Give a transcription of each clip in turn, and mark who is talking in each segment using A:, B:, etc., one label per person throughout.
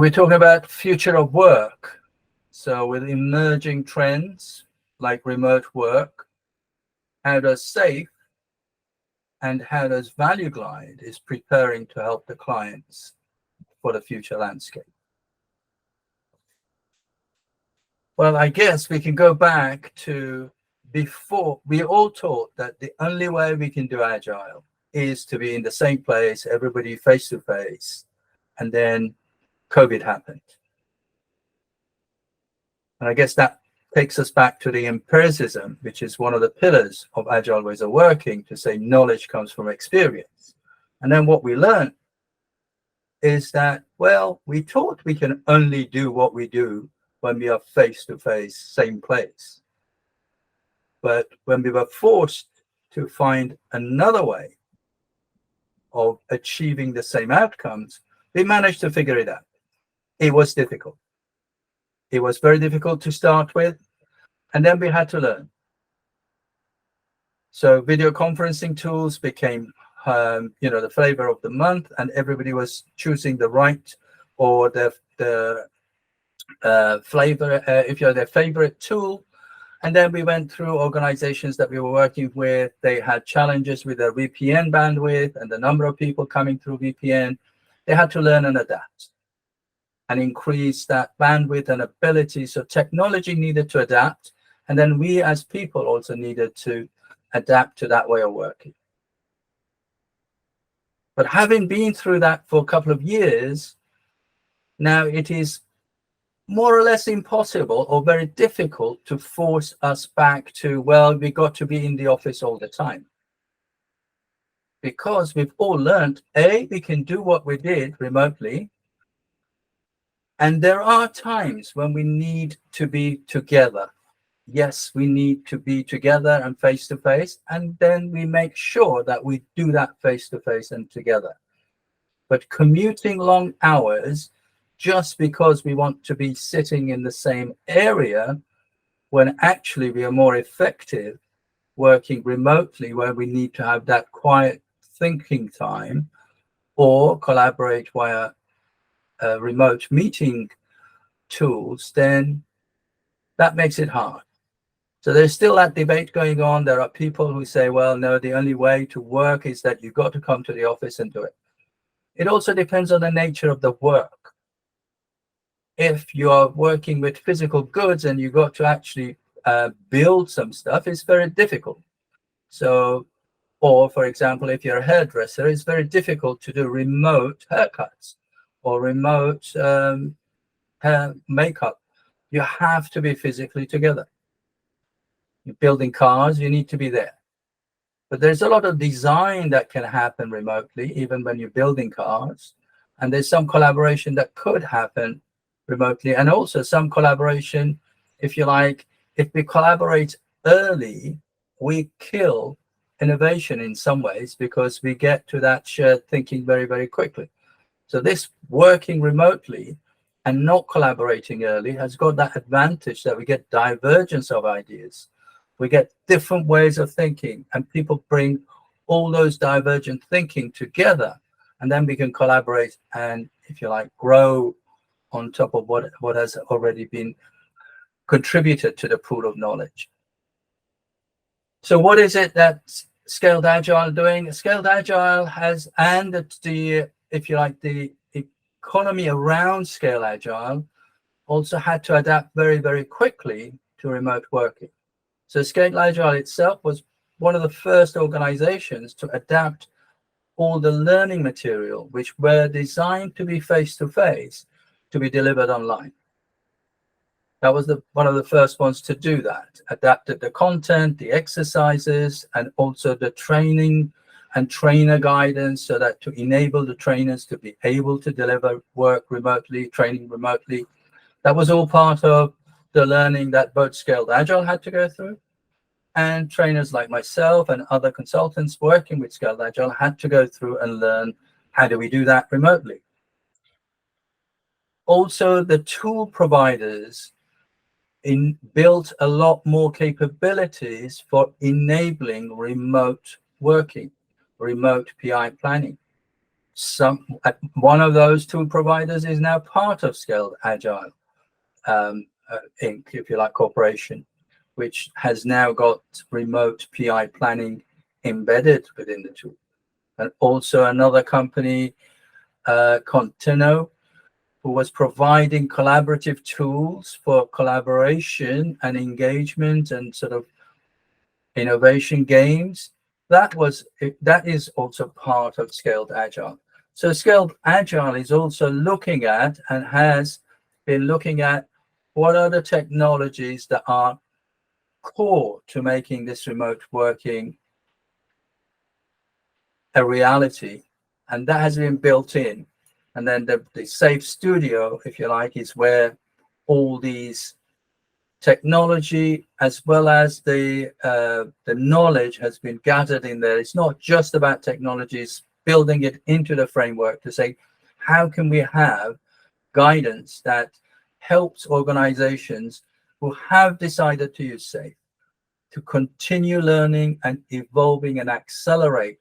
A: we're talking about future of work. So with emerging trends like remote work, how does SAFE and how does Value Glide is preparing to help the clients for the future landscape? Well, I guess we can go back to before. We all thought that the only way we can do Agile is to be in the same place, everybody face to face, and then COVID happened. And I guess that takes us back to the empiricism, which is one of the pillars of Agile ways of working, to say knowledge comes from experience. And then what we learned is that, well, we thought we can only do what we do when we are face to face, same place. But when we were forced to find another way of achieving the same outcomes, we managed to figure it out. It was difficult. It was very difficult to start with, and then we had to learn. So video conferencing tools became, the flavor of the month, and everybody was choosing the right or the flavor, if you're their favorite tool. And then we went through organizations that we were working with. They had challenges with their VPN bandwidth and the number of people coming through VPN. They had to learn and adapt and increase that bandwidth and ability. So technology needed to adapt. And then we as people also needed to adapt to that way of working. But having been through that for a couple of years, now it is more or less impossible or very difficult to force us back to, well, we got to be in the office all the time. Because we've all learned, A, we can do what we did remotely. And there are times when we need to be together. Yes, we need to be together and face to face. And then we make sure that we do that face to face and together. But commuting long hours just because we want to be sitting in the same area, when actually we are more effective working remotely, where we need to have that quiet thinking time or collaborate via remote meeting tools, then that makes it hard. So there's still that debate going on. There are people who say, well, no, the only way to work is that you've got to come to the office and do it. It also depends on the nature of the work. If you are working with physical goods and you got to actually build some stuff, it's very difficult. So, or for example, if you're a hairdresser, it's very difficult to do remote haircuts or remote hair makeup. You have to be physically together. You're building cars, you need to be there. But there's a lot of design that can happen remotely, even when you're building cars. And there's some collaboration that could happen remotely, and also some collaboration, if you like, if we collaborate early, we kill innovation in some ways because we get to that shared thinking very, very quickly. So this working remotely and not collaborating early has got that advantage that we get divergence of ideas. We get different ways of thinking, and people bring all those divergent thinking together, and then we can collaborate and, if you like, grow on top of what has already been contributed to the pool of knowledge. So what is it that Scaled Agile doing? Scaled Agile has, and the, if you like, the economy around Scaled Agile also had to adapt very, very quickly to remote working. So Scaled Agile itself was one of the first organizations to adapt all the learning material, which were designed to be face-to-face, to be delivered online. That was one of the first ones to do that, adapted the content, the exercises, and also the training and trainer guidance, so that to enable the trainers to be able to deliver work remotely, training remotely. That was all part of the learning that both Scaled Agile had to go through, and trainers like myself and other consultants working with Scaled Agile had to go through and learn, how do we do that remotely? Also, the tool providers built a lot more capabilities for enabling remote working, remote PI planning. One of those tool providers is now part of Scaled Agile Inc., if you like, corporation, which has now got remote PI planning embedded within the tool. And also another company, Contino, who was providing collaborative tools for collaboration and engagement and sort of innovation games. That is also part of Scaled Agile. So Scaled Agile is also looking at and has been looking at what are the technologies that are core to making this remote working a reality, and that has been built in. And then the Safe Studio, if you like, is where all these technology as well as the knowledge has been gathered in there. It's not just about technologies, building it into the framework to say, how can we have guidance that helps organizations who have decided to use Safe to continue learning and evolving and accelerate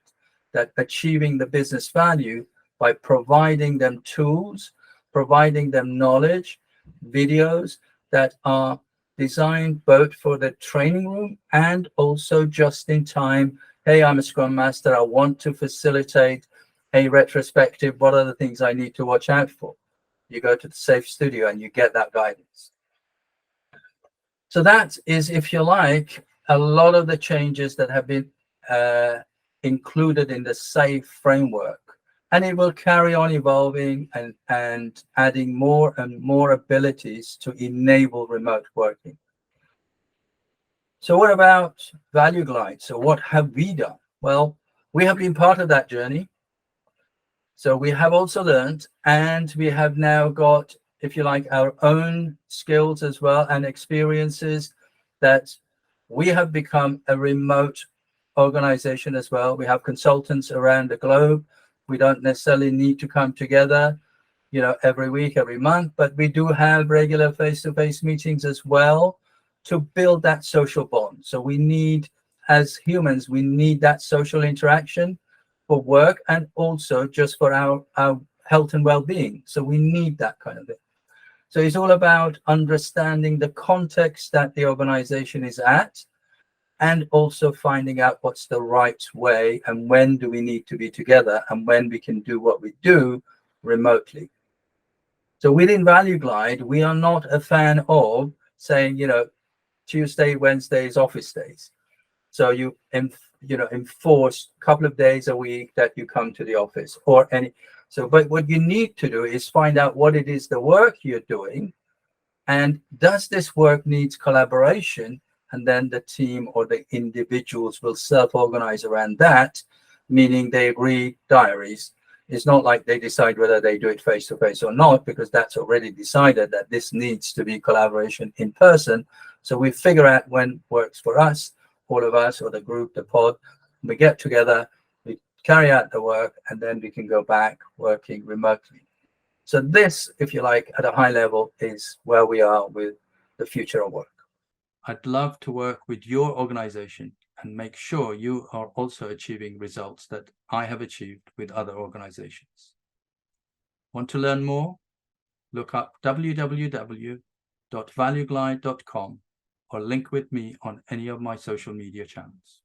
A: that achieving the business value by providing them tools, providing them knowledge, videos that are designed both for the training room and also just in time. Hey, I'm a Scrum Master. I want to facilitate a retrospective. What are the things I need to watch out for? You go to the Safe Studio and you get that guidance. So that is, if you like, a lot of the changes that have been included in the Safe framework. And it will carry on evolving and adding more and more abilities to enable remote working. So what about Value Glide? So what have we done? Well, we have been part of that journey. So we have also learned, and we have now got, if you like, our own skills as well and experiences, that we have become a remote organization as well. We have consultants around the globe. We don't necessarily need to come together, every week, every month, but we do have regular face-to-face meetings as well to build that social bond. So we need, as humans, we need that social interaction for work and also just for our health and well-being. So we need that kind of thing. So it's all about understanding the context that the organization is at, and also finding out what's the right way and when do we need to be together and when we can do what we do remotely. So within Value Glide, we are not a fan of saying, Tuesday, Wednesdays, office days. So you enforce a couple of days a week that you come to the office or any. So, but what you need to do is find out what it is the work you're doing, and does this work needs collaboration? And then the team or the individuals will self-organize around that, meaning they agree diaries. It's not like they decide whether they do it face-to-face or not, because that's already decided that this needs to be collaboration in person. So we figure out when works for us, all of us, or the group, the pod. We get together, we carry out the work, and then we can go back working remotely. So this, if you like, at a high level, is where we are with the future of work. I'd love to work with your organization and make sure you are also achieving results that I have achieved with other organizations. Want to learn more? Look up www.valueglide.com or link with me on any of my social media channels.